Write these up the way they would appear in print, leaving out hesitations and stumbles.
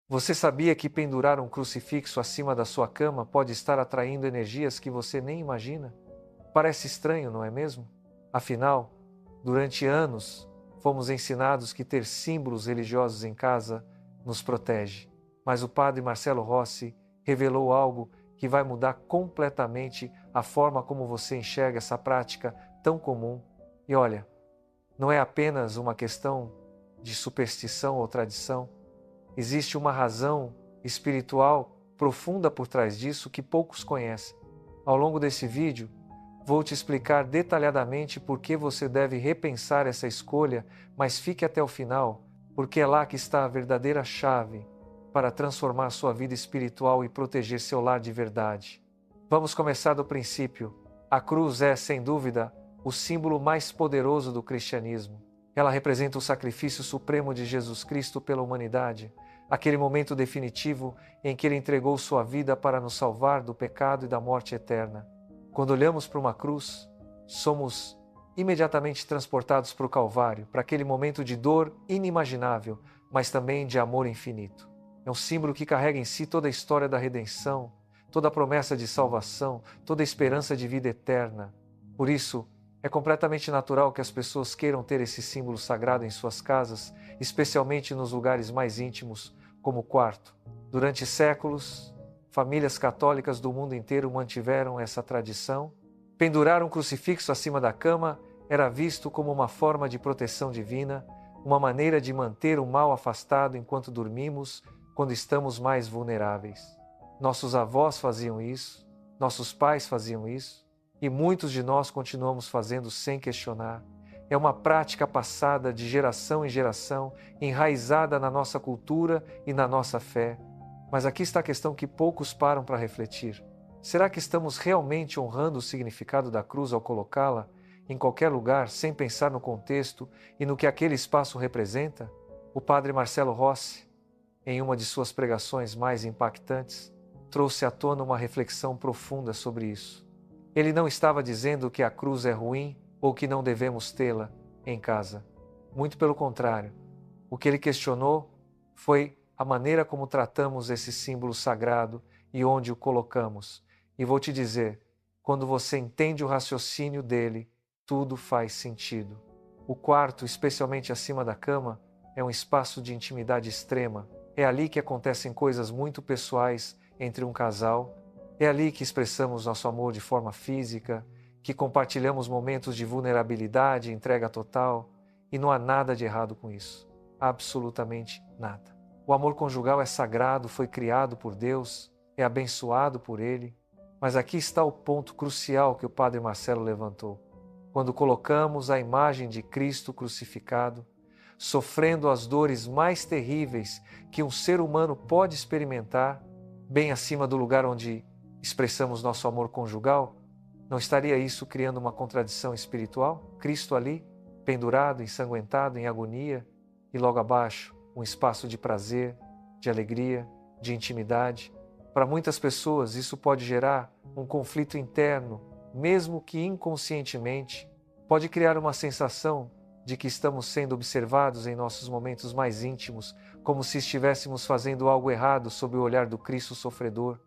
Você sabia que pendurar um crucifixo acima da sua cama pode estar atraindo energias que você nem imagina? Parece estranho, não é mesmo? Afinal, durante anos, fomos ensinados que ter símbolos religiosos em casa nos protege. Mas o padre Marcelo Rossi revelou algo que vai mudar completamente a forma como você enxerga essa prática tão comum. E olha, não é apenas uma questão de superstição ou tradição. Existe uma razão espiritual profunda por trás disso que poucos conhecem. Ao longo desse vídeo, vou te explicar detalhadamente por que você deve repensar essa escolha, mas fique até o final, porque é lá que está a verdadeira chave para transformar sua vida espiritual e proteger seu lar de verdade. Vamos começar do princípio. A cruz é, sem dúvida, o símbolo mais poderoso do cristianismo. Ela representa o sacrifício supremo de Jesus Cristo pela humanidade, aquele momento definitivo em que Ele entregou sua vida para nos salvar do pecado e da morte eterna. Quando olhamos para uma cruz, somos imediatamente transportados para o Calvário, para aquele momento de dor inimaginável, mas também de amor infinito. É um símbolo que carrega em si toda a história da redenção, toda a promessa de salvação, toda a esperança de vida eterna. Por isso, é completamente natural que as pessoas queiram ter esse símbolo sagrado em suas casas, especialmente nos lugares mais íntimos, como o quarto. Durante séculos, famílias católicas do mundo inteiro mantiveram essa tradição. Pendurar um crucifixo acima da cama era visto como uma forma de proteção divina, uma maneira de manter o mal afastado enquanto dormimos, quando estamos mais vulneráveis. Nossos avós faziam isso, nossos pais faziam isso, e muitos de nós continuamos fazendo sem questionar. É uma prática passada de geração em geração, enraizada na nossa cultura e na nossa fé. Mas aqui está a questão que poucos param para refletir. Será que estamos realmente honrando o significado da cruz ao colocá-la em qualquer lugar, sem pensar no contexto e no que aquele espaço representa? O padre Marcelo Rossi, em uma de suas pregações mais impactantes, trouxe à tona uma reflexão profunda sobre isso. Ele não estava dizendo que a cruz é ruim ou que não devemos tê-la em casa. Muito pelo contrário. O que ele questionou foi a maneira como tratamos esse símbolo sagrado e onde o colocamos. E vou te dizer, quando você entende o raciocínio dele, tudo faz sentido. O quarto, especialmente acima da cama, é um espaço de intimidade extrema. É ali que acontecem coisas muito pessoais entre um casal. É ali que expressamos nosso amor de forma física, que compartilhamos momentos de vulnerabilidade e entrega total, e não há nada de errado com isso. Absolutamente nada. O amor conjugal é sagrado, foi criado por Deus, é abençoado por Ele, mas aqui está o ponto crucial que o Padre Marcelo levantou. Quando colocamos a imagem de Cristo crucificado, sofrendo as dores mais terríveis que um ser humano pode experimentar, bem acima do lugar onde expressamos nosso amor conjugal, não estaria isso criando uma contradição espiritual? Cristo ali, pendurado, ensanguentado, em agonia, e logo abaixo, um espaço de prazer, de alegria, de intimidade. Para muitas pessoas, isso pode gerar um conflito interno, mesmo que inconscientemente. Pode criar uma sensação de que estamos sendo observados em nossos momentos mais íntimos, como se estivéssemos fazendo algo errado sob o olhar do Cristo sofredor.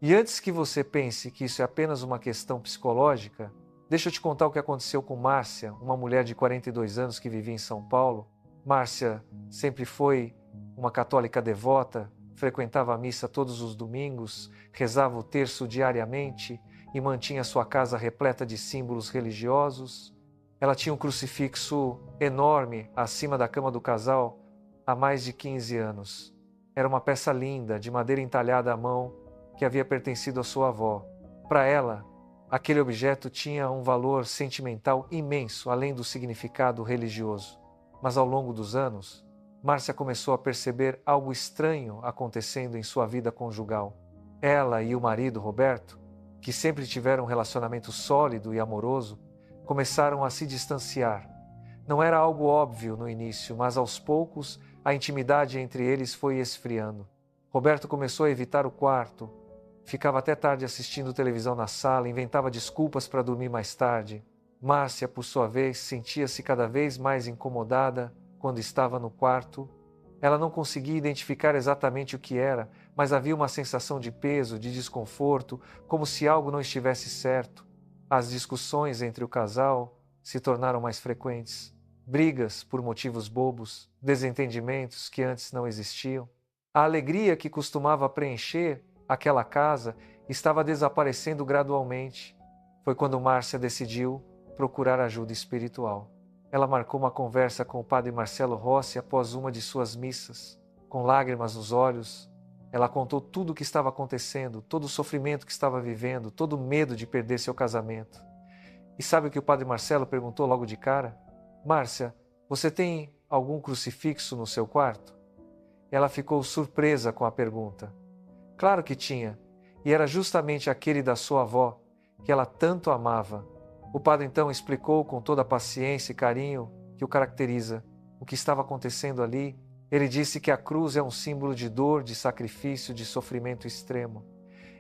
E antes que você pense que isso é apenas uma questão psicológica, deixa eu te contar o que aconteceu com Márcia, uma mulher de 42 anos que vivia em São Paulo. Márcia sempre foi uma católica devota, frequentava a missa todos os domingos, rezava o terço diariamente e mantinha sua casa repleta de símbolos religiosos. Ela tinha um crucifixo enorme acima da cama do casal há mais de 15 anos. Era uma peça linda, de madeira entalhada à mão, que havia pertencido à sua avó. Para ela, aquele objeto tinha um valor sentimental imenso, além do significado religioso. Mas ao longo dos anos, Márcia começou a perceber algo estranho acontecendo em sua vida conjugal. Ela e o marido, Roberto, que sempre tiveram um relacionamento sólido e amoroso, começaram a se distanciar. Não era algo óbvio no início, mas aos poucos a intimidade entre eles foi esfriando. Roberto começou a evitar o quarto, ficava até tarde assistindo televisão na sala, inventava desculpas para dormir mais tarde. Márcia, por sua vez, sentia-se cada vez mais incomodada quando estava no quarto Ela não conseguia identificar exatamente o que era, mas havia uma sensação de peso, de desconforto, como se algo não estivesse certo. As discussões entre o casal se tornaram mais frequentes. Brigas por motivos bobos, desentendimentos que antes não existiam. A alegria que costumava preencher aquela casa estava desaparecendo gradualmente. Foi quando Márcia decidiu procurar ajuda espiritual. Ela marcou uma conversa com o padre Marcelo Rossi após uma de suas missas. Com lágrimas nos olhos, ela contou tudo o que estava acontecendo, todo o sofrimento que estava vivendo, todo o medo de perder seu casamento. E sabe o que o padre Marcelo perguntou logo de cara? Márcia, você tem algum crucifixo no seu quarto? Ela ficou surpresa com a pergunta. Claro que tinha, e era justamente aquele da sua avó, que ela tanto amava. O padre então explicou com toda a paciência e carinho que o caracteriza o que estava acontecendo ali. Ele disse que a cruz é um símbolo de dor, de sacrifício, de sofrimento extremo.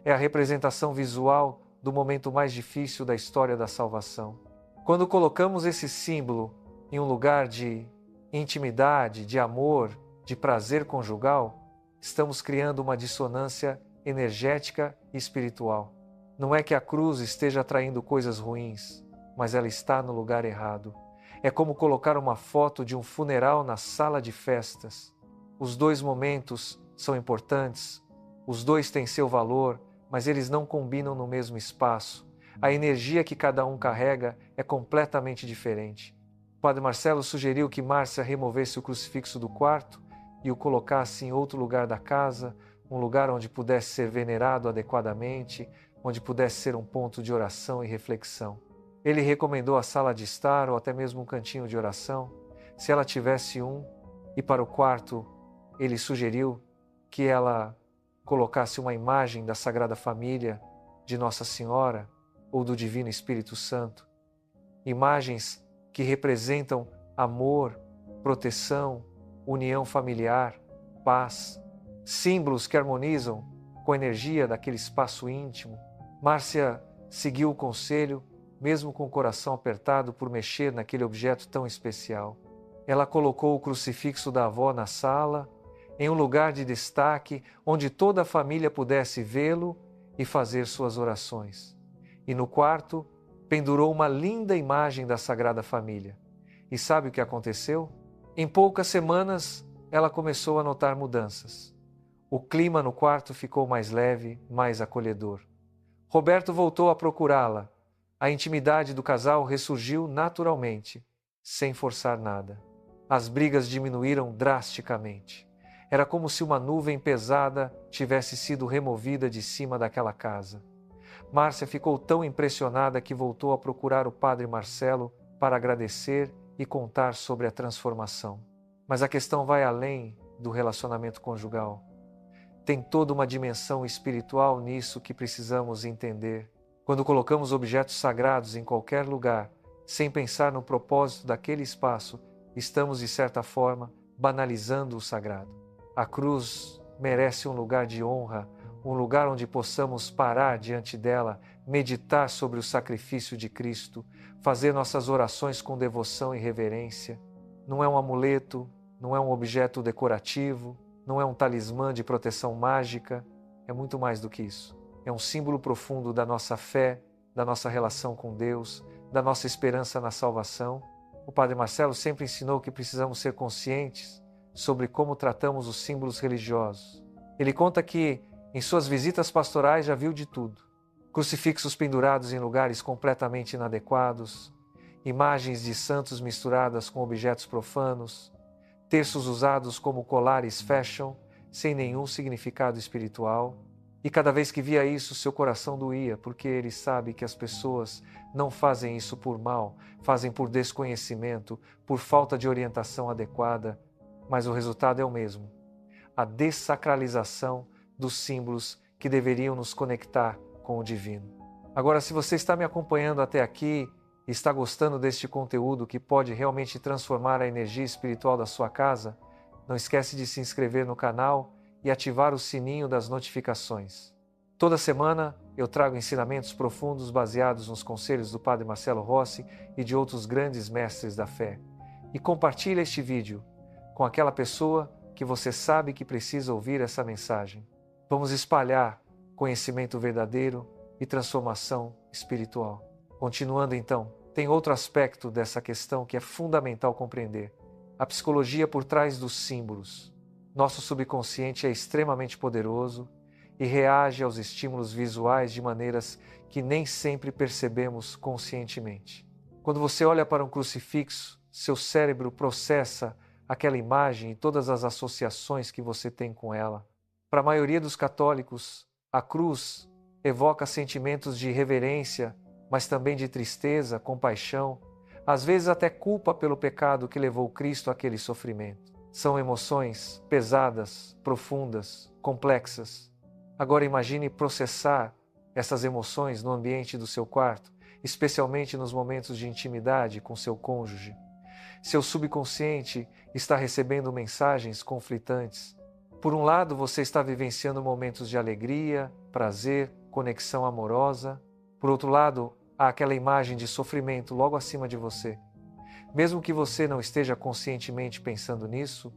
É a representação visual do momento mais difícil da história da salvação. Quando colocamos esse símbolo em um lugar de intimidade, de amor, de prazer conjugal, estamos criando uma dissonância energética e espiritual. Não é que a cruz esteja atraindo coisas ruins, mas ela está no lugar errado. É como colocar uma foto de um funeral na sala de festas. Os dois momentos são importantes, os dois têm seu valor, mas eles não combinam no mesmo espaço. A energia que cada um carrega é completamente diferente. O padre Marcelo sugeriu que Márcia removesse o crucifixo do quarto e o colocasse em outro lugar da casa, um lugar onde pudesse ser venerado adequadamente, onde pudesse ser um ponto de oração e reflexão. Ele recomendou a sala de estar ou até mesmo um cantinho de oração, se ela tivesse um, e para o quarto ele sugeriu que ela colocasse uma imagem da Sagrada Família, de Nossa Senhora ou do Divino Espírito Santo. Imagens que representam amor, proteção, união familiar, paz, símbolos que harmonizam com a energia daquele espaço íntimo. Márcia seguiu o conselho, mesmo com o coração apertado por mexer naquele objeto tão especial. Ela colocou o crucifixo da avó na sala, em um lugar de destaque, onde toda a família pudesse vê-lo e fazer suas orações. E no quarto, pendurou uma linda imagem da Sagrada Família. E sabe o que aconteceu? Em poucas semanas, ela começou a notar mudanças. O clima no quarto ficou mais leve, mais acolhedor. Roberto voltou a procurá-la. A intimidade do casal ressurgiu naturalmente, sem forçar nada. As brigas diminuíram drasticamente. Era como se uma nuvem pesada tivesse sido removida de cima daquela casa. Márcia ficou tão impressionada que voltou a procurar o padre Marcelo para agradecer e contar sobre a transformação. Mas a questão vai além do relacionamento conjugal. Tem toda uma dimensão espiritual nisso que precisamos entender. Quando colocamos objetos sagrados em qualquer lugar, sem pensar no propósito daquele espaço, estamos, de certa forma, banalizando o sagrado. A cruz merece um lugar de honra, um lugar onde possamos parar diante dela, meditar sobre o sacrifício de Cristo, fazer nossas orações com devoção e reverência. Não é um amuleto, não é um objeto decorativo, não é um talismã de proteção mágica, é muito mais do que isso. É um símbolo profundo da nossa fé, da nossa relação com Deus, da nossa esperança na salvação. O padre Marcelo sempre ensinou que precisamos ser conscientes sobre como tratamos os símbolos religiosos. Ele conta que, em suas visitas pastorais, já viu de tudo. Crucifixos pendurados em lugares completamente inadequados, imagens de santos misturadas com objetos profanos, terços usados como colares fashion, sem nenhum significado espiritual. E cada vez que via isso, seu coração doía, porque ele sabe que as pessoas não fazem isso por mal, fazem por desconhecimento, por falta de orientação adequada, mas o resultado é o mesmo: a dessacralização dos símbolos que deveriam nos conectar com o divino. Agora, se você está me acompanhando até aqui e está gostando deste conteúdo que pode realmente transformar a energia espiritual da sua casa, não esquece de se inscrever no canal e ativar o sininho das notificações. Toda semana eu trago ensinamentos profundos baseados nos conselhos do Padre Marcelo Rossi e de outros grandes mestres da fé. E compartilhe este vídeo com aquela pessoa que você sabe que precisa ouvir essa mensagem. Vamos espalhar conhecimento verdadeiro e transformação espiritual. Continuando então, tem outro aspecto dessa questão que é fundamental compreender: a psicologia por trás dos símbolos. Nosso subconsciente é extremamente poderoso e reage aos estímulos visuais de maneiras que nem sempre percebemos conscientemente. Quando você olha para um crucifixo, seu cérebro processa aquela imagem e todas as associações que você tem com ela. Para a maioria dos católicos, a cruz evoca sentimentos de reverência, mas também de tristeza, compaixão, às vezes até culpa pelo pecado que levou Cristo àquele sofrimento. São emoções pesadas, profundas, complexas. Agora imagine processar essas emoções no ambiente do seu quarto, especialmente nos momentos de intimidade com seu cônjuge. Seu subconsciente está recebendo mensagens conflitantes. Por um lado, você está vivenciando momentos de alegria, prazer, conexão amorosa. Por outro lado, há aquela imagem de sofrimento logo acima de você. Mesmo que você não esteja conscientemente pensando nisso,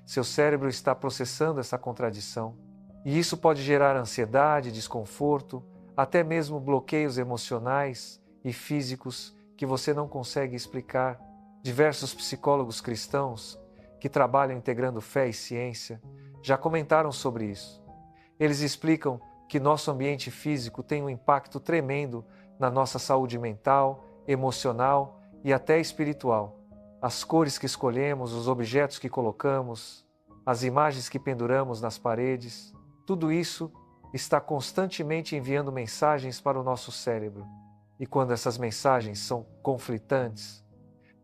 seu cérebro está processando essa contradição. E isso pode gerar ansiedade, desconforto, até mesmo bloqueios emocionais e físicos que você não consegue explicar. Diversos psicólogos cristãos que trabalham integrando fé e ciência já comentaram sobre isso. Eles explicam que nosso ambiente físico tem um impacto tremendo na nossa saúde mental, emocional e até espiritual. As cores que escolhemos, os objetos que colocamos, as imagens que penduramos nas paredes, tudo isso está constantemente enviando mensagens para o nosso cérebro. E quando essas mensagens são conflitantes,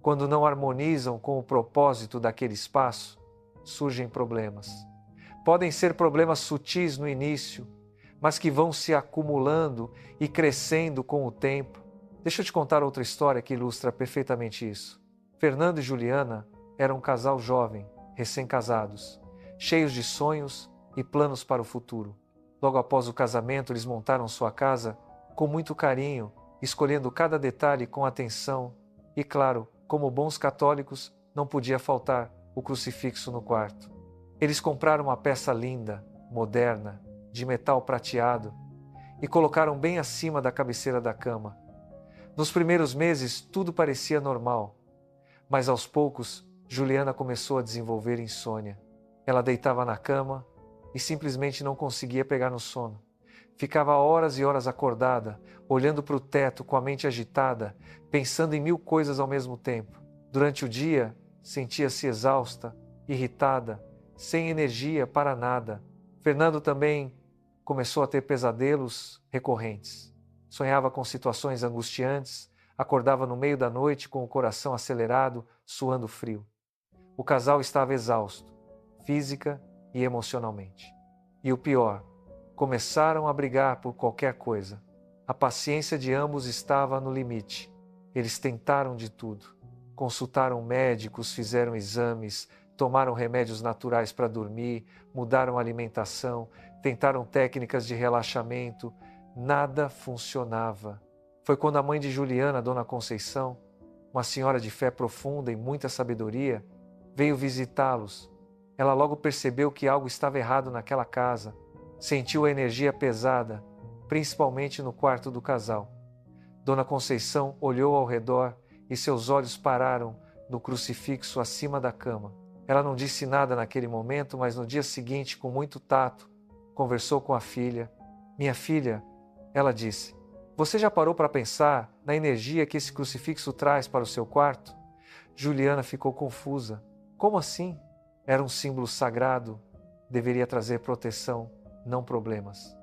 quando não harmonizam com o propósito daquele espaço, surgem problemas. Podem ser problemas sutis no início, mas que vão se acumulando e crescendo com o tempo. Deixa eu te contar outra história que ilustra perfeitamente isso. Fernando e Juliana eram um casal jovem, recém-casados, cheios de sonhos e planos para o futuro. Logo após o casamento, eles montaram sua casa com muito carinho, escolhendo cada detalhe com atenção e, claro, como bons católicos, não podia faltar o crucifixo no quarto. Eles compraram uma peça linda, moderna, de metal prateado e colocaram bem acima da cabeceira da cama. Nos primeiros meses, tudo parecia normal, mas aos poucos, Juliana começou a desenvolver insônia. Ela deitava na cama e simplesmente não conseguia pegar no sono. Ficava horas e horas acordada, olhando para o teto com a mente agitada, pensando em 1000 coisas ao mesmo tempo. Durante o dia, sentia-se exausta, irritada, sem energia para nada. Fernando também começou a ter pesadelos recorrentes. Sonhava com situações angustiantes, acordava no meio da noite com o coração acelerado, suando frio. O casal estava exausto, física e emocionalmente. E o pior, começaram a brigar por qualquer coisa. A paciência de ambos estava no limite. Eles tentaram de tudo. Consultaram médicos, fizeram exames, tomaram remédios naturais para dormir, mudaram a alimentação, tentaram técnicas de relaxamento. Nada funcionava. Foi quando a mãe de Juliana, Dona Conceição, uma senhora de fé profunda e muita sabedoria, veio visitá-los. Ela logo percebeu que algo estava errado naquela casa. Sentiu a energia pesada, principalmente no quarto do casal. Dona Conceição olhou ao redor e seus olhos pararam no crucifixo acima da cama. Ela não disse nada naquele momento, mas no dia seguinte, com muito tato, conversou com a filha. Minha filha, ela disse, você já parou para pensar na energia que esse crucifixo traz para o seu quarto? Juliana ficou confusa. Como assim? Era um símbolo sagrado, deveria trazer proteção, não problemas.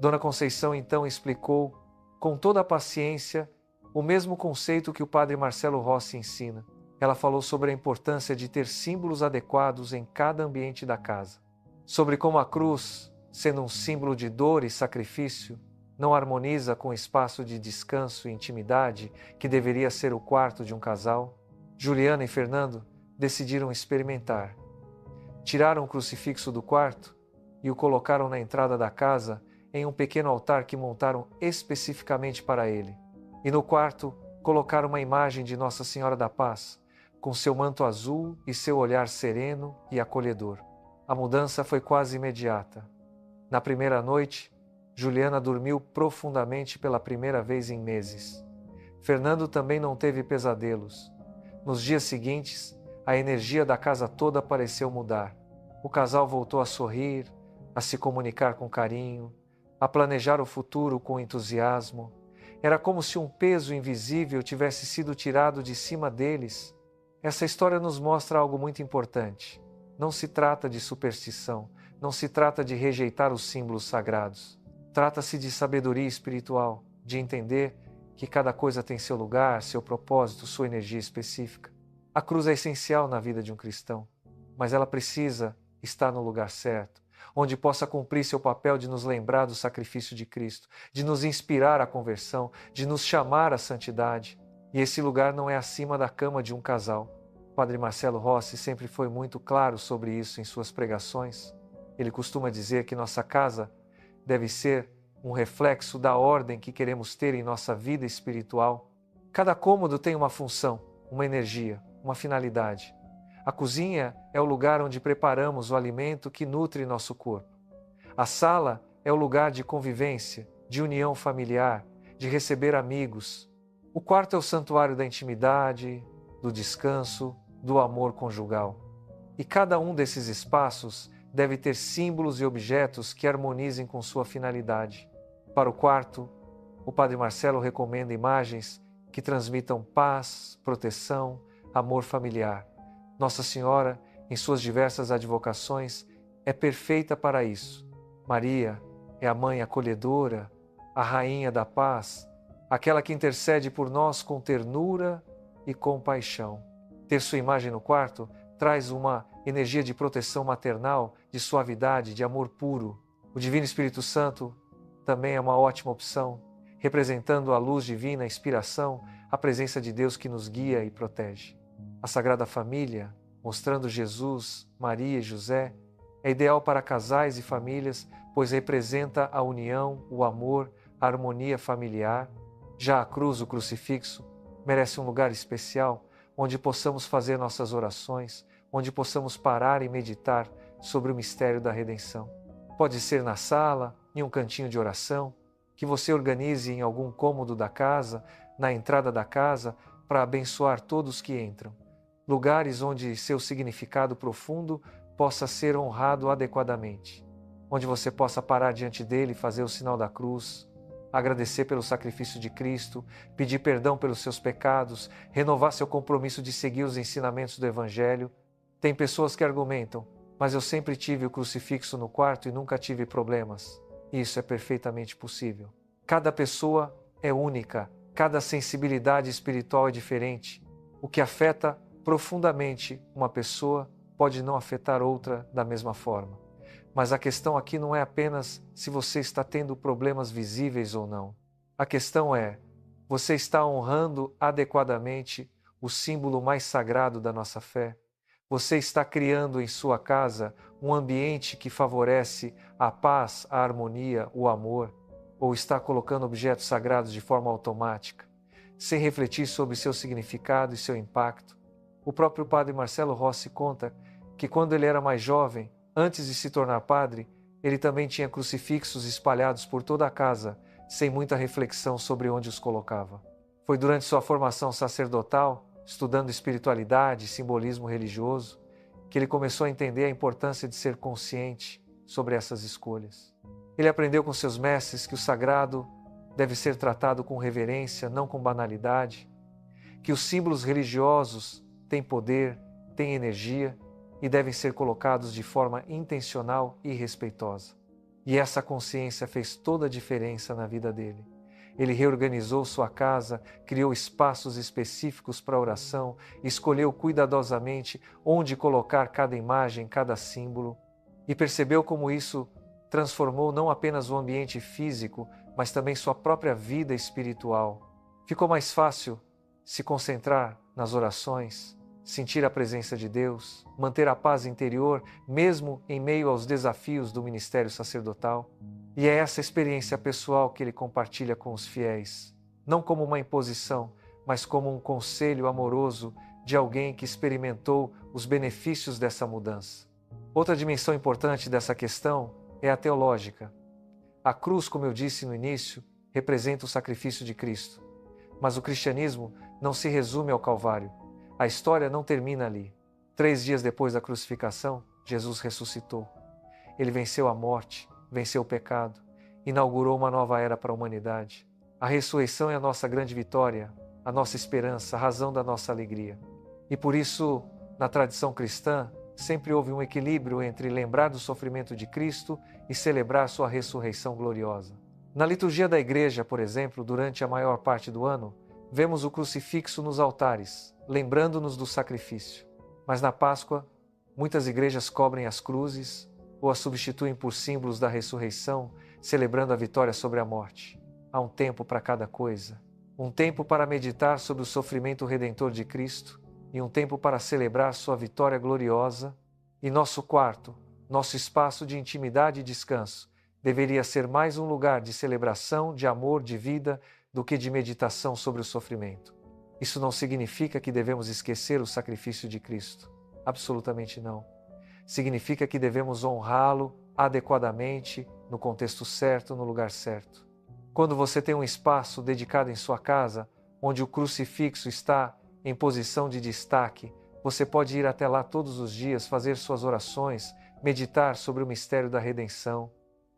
Dona Conceição então explicou, com toda a paciência, o mesmo conceito que o padre Marcelo Rossi ensina. Ela falou sobre a importância de ter símbolos adequados em cada ambiente da casa. Sobre como a cruz, sendo um símbolo de dor e sacrifício, não harmoniza com o espaço de descanso e intimidade que deveria ser o quarto de um casal. Juliana e Fernando decidiram experimentar. Tiraram o crucifixo do quarto e o colocaram na entrada da casa em um pequeno altar que montaram especificamente para ele. E no quarto colocaram uma imagem de Nossa Senhora da Paz, com seu manto azul e seu olhar sereno e acolhedor. A mudança foi quase imediata. Na primeira noite, Juliana dormiu profundamente pela primeira vez em meses. Fernando também não teve pesadelos. Nos dias seguintes, a energia da casa toda pareceu mudar. O casal voltou a sorrir, a se comunicar com carinho, a planejar o futuro com entusiasmo. Era como se um peso invisível tivesse sido tirado de cima deles. Essa história nos mostra algo muito importante. Não se trata de superstição, não se trata de rejeitar os símbolos sagrados. Trata-se de sabedoria espiritual, de entender que cada coisa tem seu lugar, seu propósito, sua energia específica. A cruz é essencial na vida de um cristão, mas ela precisa estar no lugar certo, onde possa cumprir seu papel de nos lembrar do sacrifício de Cristo, de nos inspirar à conversão, de nos chamar à santidade. E esse lugar não é acima da cama de um casal. O Padre Marcelo Rossi sempre foi muito claro sobre isso em suas pregações. Ele costuma dizer que nossa casa deve ser um reflexo da ordem que queremos ter em nossa vida espiritual. Cada cômodo tem uma função, uma energia, uma finalidade. A cozinha é o lugar onde preparamos o alimento que nutre nosso corpo. A sala é o lugar de convivência, de união familiar, de receber amigos. O quarto é o santuário da intimidade, do descanso, do amor conjugal. E cada um desses espaços deve ter símbolos e objetos que harmonizem com sua finalidade. Para o quarto, o Padre Marcelo recomenda imagens que transmitam paz, proteção, amor familiar. Nossa Senhora, em suas diversas advocações, é perfeita para isso. Maria é a mãe acolhedora, a rainha da paz, aquela que intercede por nós com ternura e compaixão. Ter sua imagem no quarto traz uma energia de proteção maternal, de suavidade, de amor puro. O Divino Espírito Santo também é uma ótima opção, representando a luz divina, a inspiração, a presença de Deus que nos guia e protege. A Sagrada Família, mostrando Jesus, Maria e José, é ideal para casais e famílias, pois representa a união, o amor, a harmonia familiar. Já a cruz, o crucifixo, merece um lugar especial, onde possamos fazer nossas orações, onde possamos parar e meditar sobre o mistério da redenção. Pode ser na sala, em um cantinho de oração, que você organize em algum cômodo da casa, na entrada da casa, para abençoar todos que entram. Lugares onde seu significado profundo possa ser honrado adequadamente, onde você possa parar diante dele e fazer o sinal da cruz, agradecer pelo sacrifício de Cristo, pedir perdão pelos seus pecados, renovar seu compromisso de seguir os ensinamentos do Evangelho. Tem pessoas que argumentam, mas eu sempre tive o crucifixo no quarto e nunca tive problemas. Isso é perfeitamente possível. Cada pessoa é única, cada sensibilidade espiritual é diferente. O que afeta profundamente uma pessoa pode não afetar outra da mesma forma. Mas a questão aqui não é apenas se você está tendo problemas visíveis ou não. A questão é, você está honrando adequadamente o símbolo mais sagrado da nossa fé? Você está criando em sua casa um ambiente que favorece a paz, a harmonia, o amor? Ou está colocando objetos sagrados de forma automática, sem refletir sobre seu significado e seu impacto? O próprio Padre Marcelo Rossi conta que quando ele era mais jovem, antes de se tornar padre, ele também tinha crucifixos espalhados por toda a casa, sem muita reflexão sobre onde os colocava. Foi durante sua formação sacerdotal, estudando espiritualidade e simbolismo religioso, que ele começou a entender a importância de ser consciente sobre essas escolhas. Ele aprendeu com seus mestres que o sagrado deve ser tratado com reverência, não com banalidade, que os símbolos religiosos têm poder, têm energia e devem ser colocados de forma intencional e respeitosa. E essa consciência fez toda a diferença na vida dele. Ele reorganizou sua casa, criou espaços específicos para oração, escolheu cuidadosamente onde colocar cada imagem, cada símbolo, e percebeu como isso transformou não apenas o ambiente físico, mas também sua própria vida espiritual. Ficou mais fácil se concentrar nas orações, sentir a presença de Deus, manter a paz interior, mesmo em meio aos desafios do ministério sacerdotal. E é essa experiência pessoal que ele compartilha com os fiéis, não como uma imposição, mas como um conselho amoroso de alguém que experimentou os benefícios dessa mudança. Outra dimensão importante dessa questão é a teológica. A cruz, como eu disse no início, representa o sacrifício de Cristo. Mas o cristianismo não se resume ao Calvário. A história não termina ali. 3 dias depois da crucificação, Jesus ressuscitou. Ele venceu a morte, venceu o pecado, inaugurou uma nova era para a humanidade. A ressurreição é a nossa grande vitória, a nossa esperança, a razão da nossa alegria. E por isso, na tradição cristã, sempre houve um equilíbrio entre lembrar do sofrimento de Cristo e celebrar sua ressurreição gloriosa. Na liturgia da igreja, por exemplo, durante a maior parte do ano, vemos o crucifixo nos altares, lembrando-nos do sacrifício. Mas na Páscoa, muitas igrejas cobrem as cruzes ou as substituem por símbolos da ressurreição, celebrando a vitória sobre a morte. Há um tempo para cada coisa. Um tempo para meditar sobre o sofrimento redentor de Cristo e um tempo para celebrar sua vitória gloriosa. E nosso quarto, nosso espaço de intimidade e descanso, deveria ser mais um lugar de celebração, de amor, de vida, do que de meditação sobre o sofrimento. Isso não significa que devemos esquecer o sacrifício de Cristo. Absolutamente não. Significa que devemos honrá-lo adequadamente, no contexto certo, no lugar certo. Quando você tem um espaço dedicado em sua casa, onde o crucifixo está em posição de destaque, você pode ir até lá todos os dias, fazer suas orações, meditar sobre o mistério da redenção.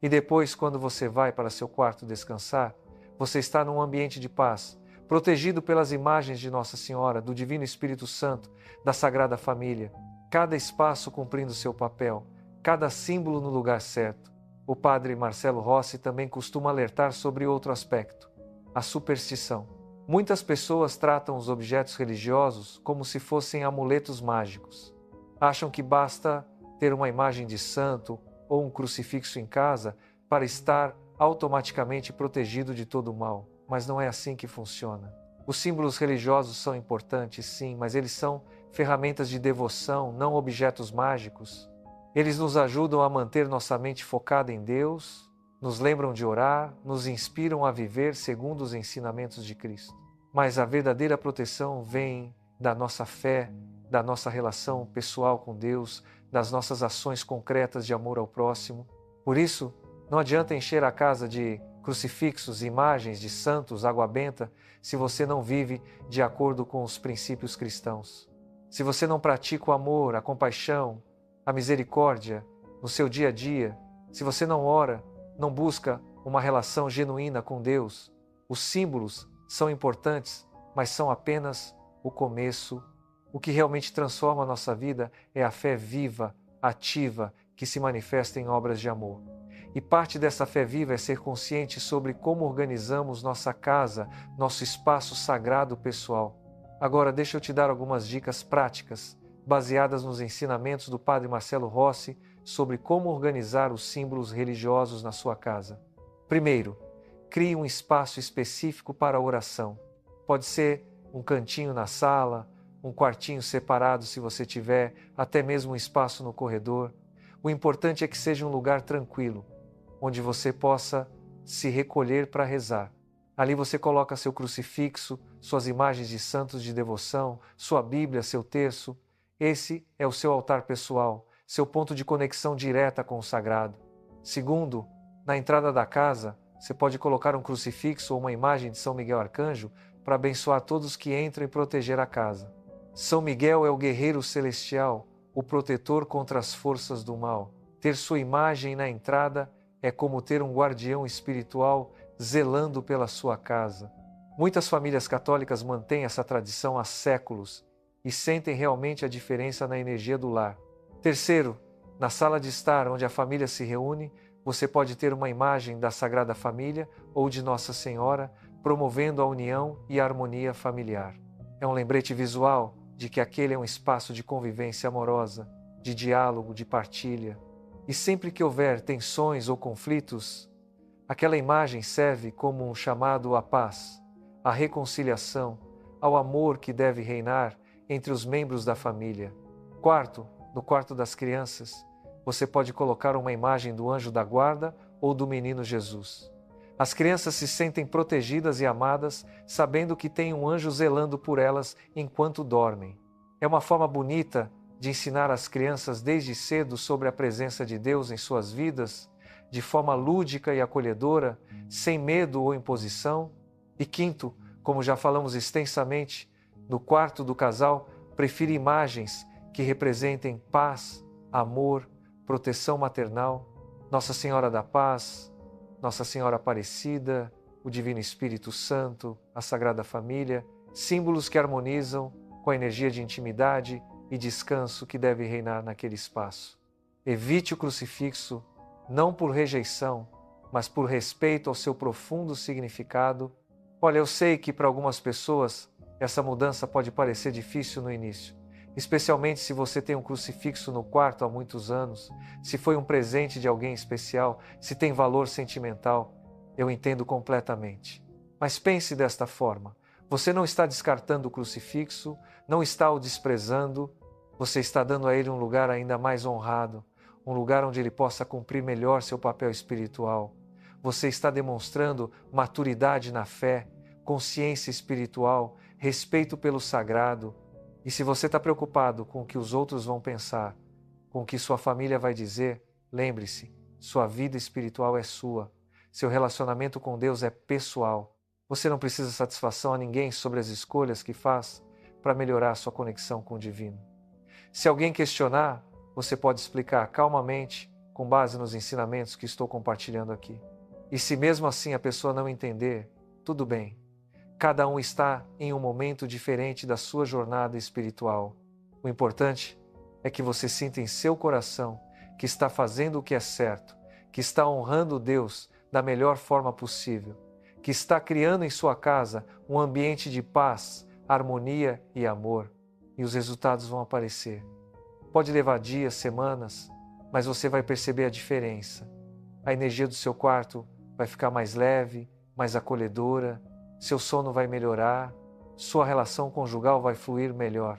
E depois, quando você vai para seu quarto descansar, você está num ambiente de paz, protegido pelas imagens de Nossa Senhora, do Divino Espírito Santo, da Sagrada Família. Cada espaço cumprindo seu papel, cada símbolo no lugar certo. O padre Marcelo Rossi também costuma alertar sobre outro aspecto, a superstição. Muitas pessoas tratam os objetos religiosos como se fossem amuletos mágicos. Acham que basta ter uma imagem de santo ou um crucifixo em casa para estar automaticamente protegido de todo o mal, mas não é assim que funciona. Os símbolos religiosos são importantes, sim, mas eles são ferramentas de devoção, não objetos mágicos. Eles nos ajudam a manter nossa mente focada em Deus, nos lembram de orar, nos inspiram a viver segundo os ensinamentos de Cristo. Mas a verdadeira proteção vem da nossa fé, da nossa relação pessoal com Deus, das nossas ações concretas de amor ao próximo. Por isso, não adianta encher a casa de crucifixos, imagens de santos, água benta, se você não vive de acordo com os princípios cristãos. Se você não pratica o amor, a compaixão, a misericórdia no seu dia a dia, se você não ora, não busca uma relação genuína com Deus, os símbolos são importantes, mas são apenas o começo. O que realmente transforma a nossa vida é a fé viva, ativa, que se manifesta em obras de amor. E parte dessa fé viva é ser consciente sobre como organizamos nossa casa, nosso espaço sagrado pessoal. Agora, deixa eu te dar algumas dicas práticas, baseadas nos ensinamentos do Padre Marcelo Rossi sobre como organizar os símbolos religiosos na sua casa. Primeiro, crie um espaço específico para a oração. Pode ser um cantinho na sala, um quartinho separado se você tiver, até mesmo um espaço no corredor. O importante é que seja um lugar tranquilo, onde você possa se recolher para rezar. Ali você coloca seu crucifixo, suas imagens de santos de devoção, sua Bíblia, seu terço. Esse é o seu altar pessoal, seu ponto de conexão direta com o sagrado. Segundo, na entrada da casa, você pode colocar um crucifixo ou uma imagem de São Miguel Arcanjo para abençoar todos que entram e proteger a casa. São Miguel é o guerreiro celestial, o protetor contra as forças do mal. Ter sua imagem na entrada é como ter um guardião espiritual zelando pela sua casa. Muitas famílias católicas mantêm essa tradição há séculos e sentem realmente a diferença na energia do lar. Terceiro, na sala de estar onde a família se reúne, você pode ter uma imagem da Sagrada Família ou de Nossa Senhora, promovendo a união e a harmonia familiar. É um lembrete visual de que aquele é um espaço de convivência amorosa, de diálogo, de partilha. E sempre que houver tensões ou conflitos, aquela imagem serve como um chamado à paz, à reconciliação, ao amor que deve reinar entre os membros da família. Quarto, no quarto das crianças, você pode colocar uma imagem do anjo da guarda ou do menino Jesus. As crianças se sentem protegidas e amadas, sabendo que tem um anjo zelando por elas enquanto dormem. É uma forma bonita de ensinar às crianças desde cedo sobre a presença de Deus em suas vidas, de forma lúdica e acolhedora, sem medo ou imposição. E quinto, como já falamos extensamente, no quarto do casal, prefira imagens que representem paz, amor, proteção maternal, Nossa Senhora da Paz, Nossa Senhora Aparecida, o Divino Espírito Santo, a Sagrada Família, símbolos que harmonizam com a energia de intimidade e descanso que deve reinar naquele espaço. Evite o crucifixo, não por rejeição, mas por respeito ao seu profundo significado. Olha, eu sei que para algumas pessoas essa mudança pode parecer difícil no início, especialmente se você tem um crucifixo no quarto há muitos anos, se foi um presente de alguém especial, se tem valor sentimental. Eu entendo completamente. Mas pense desta forma: você não está descartando o crucifixo, não está o desprezando, você está dando a ele um lugar ainda mais honrado, um lugar onde ele possa cumprir melhor seu papel espiritual. Você está demonstrando maturidade na fé, consciência espiritual, respeito pelo sagrado. E se você está preocupado com o que os outros vão pensar, com o que sua família vai dizer, lembre-se, sua vida espiritual é sua. Seu relacionamento com Deus é pessoal. Você não precisa satisfação a ninguém sobre as escolhas que faz para melhorar sua conexão com o divino. Se alguém questionar, você pode explicar calmamente, com base nos ensinamentos que estou compartilhando aqui. E se mesmo assim a pessoa não entender, tudo bem. Cada um está em um momento diferente da sua jornada espiritual. O importante é que você sinta em seu coração que está fazendo o que é certo, que está honrando Deus da melhor forma possível, que está criando em sua casa um ambiente de paz, harmonia e amor, e os resultados vão aparecer. Pode levar dias, semanas, mas você vai perceber a diferença. A energia do seu quarto vai ficar mais leve, mais acolhedora, seu sono vai melhorar, sua relação conjugal vai fluir melhor.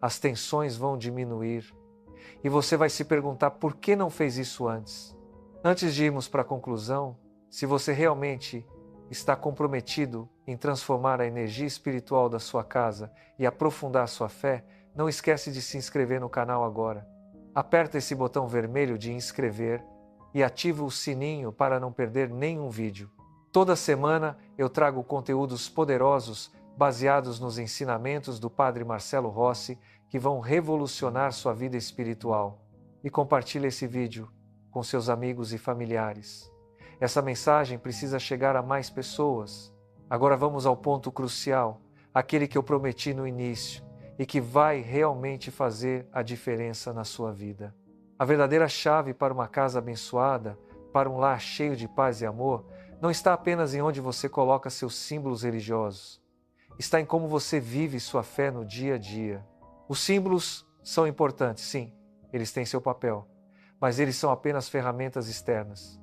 As tensões vão diminuir e você vai se perguntar por que não fez isso antes. Antes de irmos para a conclusão, se você realmente está comprometido em transformar a energia espiritual da sua casa e aprofundar sua fé, não esquece de se inscrever no canal agora. Aperta esse botão vermelho de inscrever e ativa o sininho para não perder nenhum vídeo. Toda semana eu trago conteúdos poderosos baseados nos ensinamentos do Padre Marcelo Rossi que vão revolucionar sua vida espiritual. E compartilhe esse vídeo com seus amigos e familiares. Essa mensagem precisa chegar a mais pessoas. Agora vamos ao ponto crucial, aquele que eu prometi no início e que vai realmente fazer a diferença na sua vida. A verdadeira chave para uma casa abençoada, para um lar cheio de paz e amor, não está apenas em onde você coloca seus símbolos religiosos. Está em como você vive sua fé no dia a dia. Os símbolos são importantes, sim, eles têm seu papel, mas eles são apenas ferramentas externas.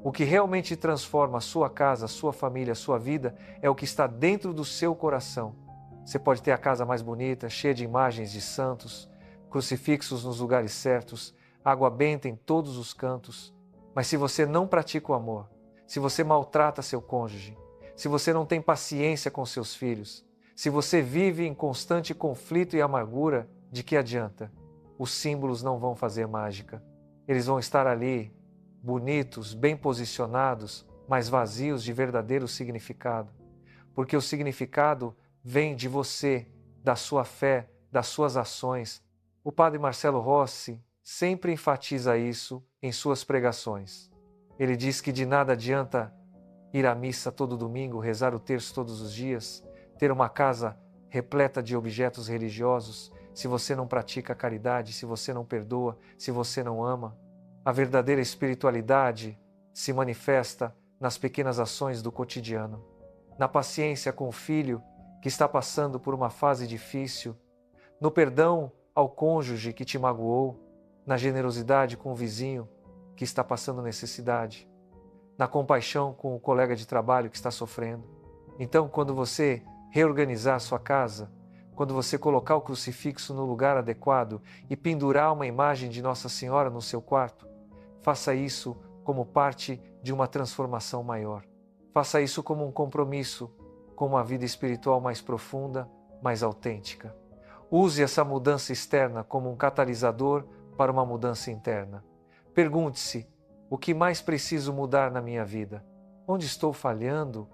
O que realmente transforma a sua casa, a sua família, a sua vida é o que está dentro do seu coração. Você pode ter a casa mais bonita, cheia de imagens de santos, crucifixos nos lugares certos, água benta em todos os cantos, mas se você não pratica o amor, se você maltrata seu cônjuge, se você não tem paciência com seus filhos, se você vive em constante conflito e amargura, de que adianta? Os símbolos não vão fazer mágica. Eles vão estar ali, bonitos, bem posicionados, mas vazios de verdadeiro significado. Porque o significado vem de você, da sua fé, das suas ações. O Padre Marcelo Rossi sempre enfatiza isso em suas pregações. Ele diz que de nada adianta ir à missa todo domingo, rezar o terço todos os dias, ter uma casa repleta de objetos religiosos, se você não pratica a caridade, se você não perdoa, se você não ama. A verdadeira espiritualidade se manifesta nas pequenas ações do cotidiano, na paciência com o filho que está passando por uma fase difícil, no perdão ao cônjuge que te magoou, na generosidade com o vizinho que está passando necessidade, na compaixão com o colega de trabalho que está sofrendo. Então, quando você reorganizar sua casa, quando você colocar o crucifixo no lugar adequado e pendurar uma imagem de Nossa Senhora no seu quarto, faça isso como parte de uma transformação maior. Faça isso como um compromisso com uma vida espiritual mais profunda, mais autêntica. Use essa mudança externa como um catalisador para uma mudança interna. Pergunte-se: o que mais preciso mudar na minha vida? Onde estou falhando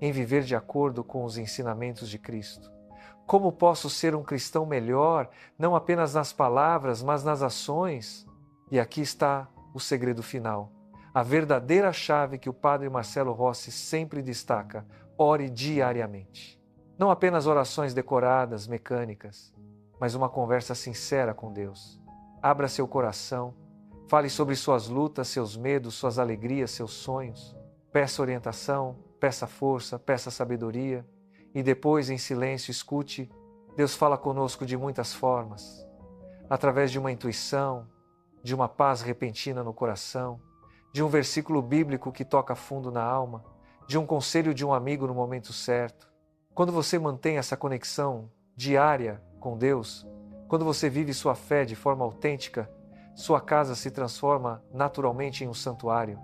em viver de acordo com os ensinamentos de Cristo? Como posso ser um cristão melhor, não apenas nas palavras, mas nas ações? E aqui está o segredo final. A verdadeira chave que o Padre Marcelo Rossi sempre destaca: ore diariamente. Não apenas orações decoradas, mecânicas, mas uma conversa sincera com Deus. Abra seu coração, fale sobre suas lutas, seus medos, suas alegrias, seus sonhos. Peça orientação, peça força, peça sabedoria e depois, em silêncio, escute. Deus fala conosco de muitas formas, através de uma intuição, de uma paz repentina no coração, de um versículo bíblico que toca fundo na alma, de um conselho de um amigo no momento certo. Quando você mantém essa conexão diária com Deus, quando você vive sua fé de forma autêntica, sua casa se transforma naturalmente em um santuário.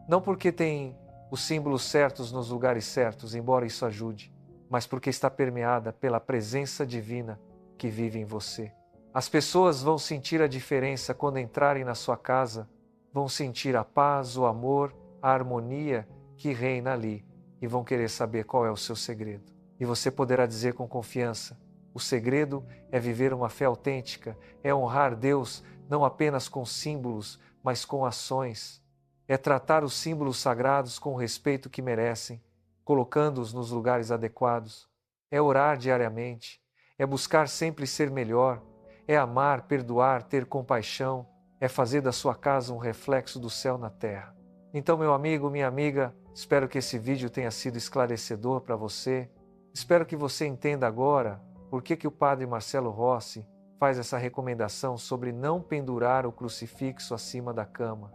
Não porque tem os símbolos certos nos lugares certos, embora isso ajude, mas porque está permeada pela presença divina que vive em você. As pessoas vão sentir a diferença quando entrarem na sua casa, vão sentir a paz, o amor, a harmonia que reina ali e vão querer saber qual é o seu segredo. E você poderá dizer com confiança: o segredo é viver uma fé autêntica, é honrar Deus não apenas com símbolos, mas com ações. É tratar os símbolos sagrados com o respeito que merecem, colocando-os nos lugares adequados. É orar diariamente, é buscar sempre ser melhor, é amar, perdoar, ter compaixão, é fazer da sua casa um reflexo do céu na terra. Então, meu amigo, minha amiga, espero que esse vídeo tenha sido esclarecedor para você. Espero que você entenda agora por que o Padre Marcelo Rossi faz essa recomendação sobre não pendurar o crucifixo acima da cama.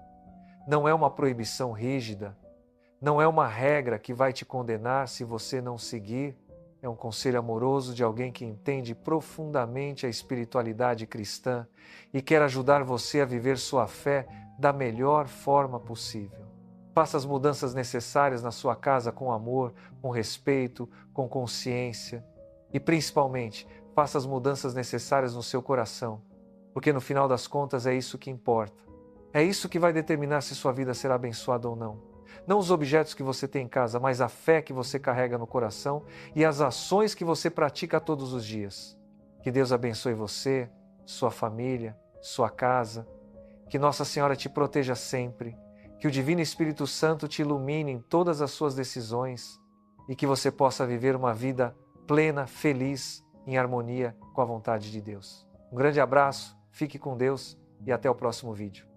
Não é uma proibição rígida, não é uma regra que vai te condenar se você não seguir. É um conselho amoroso de alguém que entende profundamente a espiritualidade cristã e quer ajudar você a viver sua fé da melhor forma possível. Faça as mudanças necessárias na sua casa com amor, com respeito, com consciência e, principalmente, faça as mudanças necessárias no seu coração, porque no final das contas é isso que importa. É isso que vai determinar se sua vida será abençoada ou não. Não os objetos que você tem em casa, mas a fé que você carrega no coração e as ações que você pratica todos os dias. Que Deus abençoe você, sua família, sua casa. Que Nossa Senhora te proteja sempre. Que o Divino Espírito Santo te ilumine em todas as suas decisões e que você possa viver uma vida plena, feliz, em harmonia com a vontade de Deus. Um grande abraço, fique com Deus e até o próximo vídeo.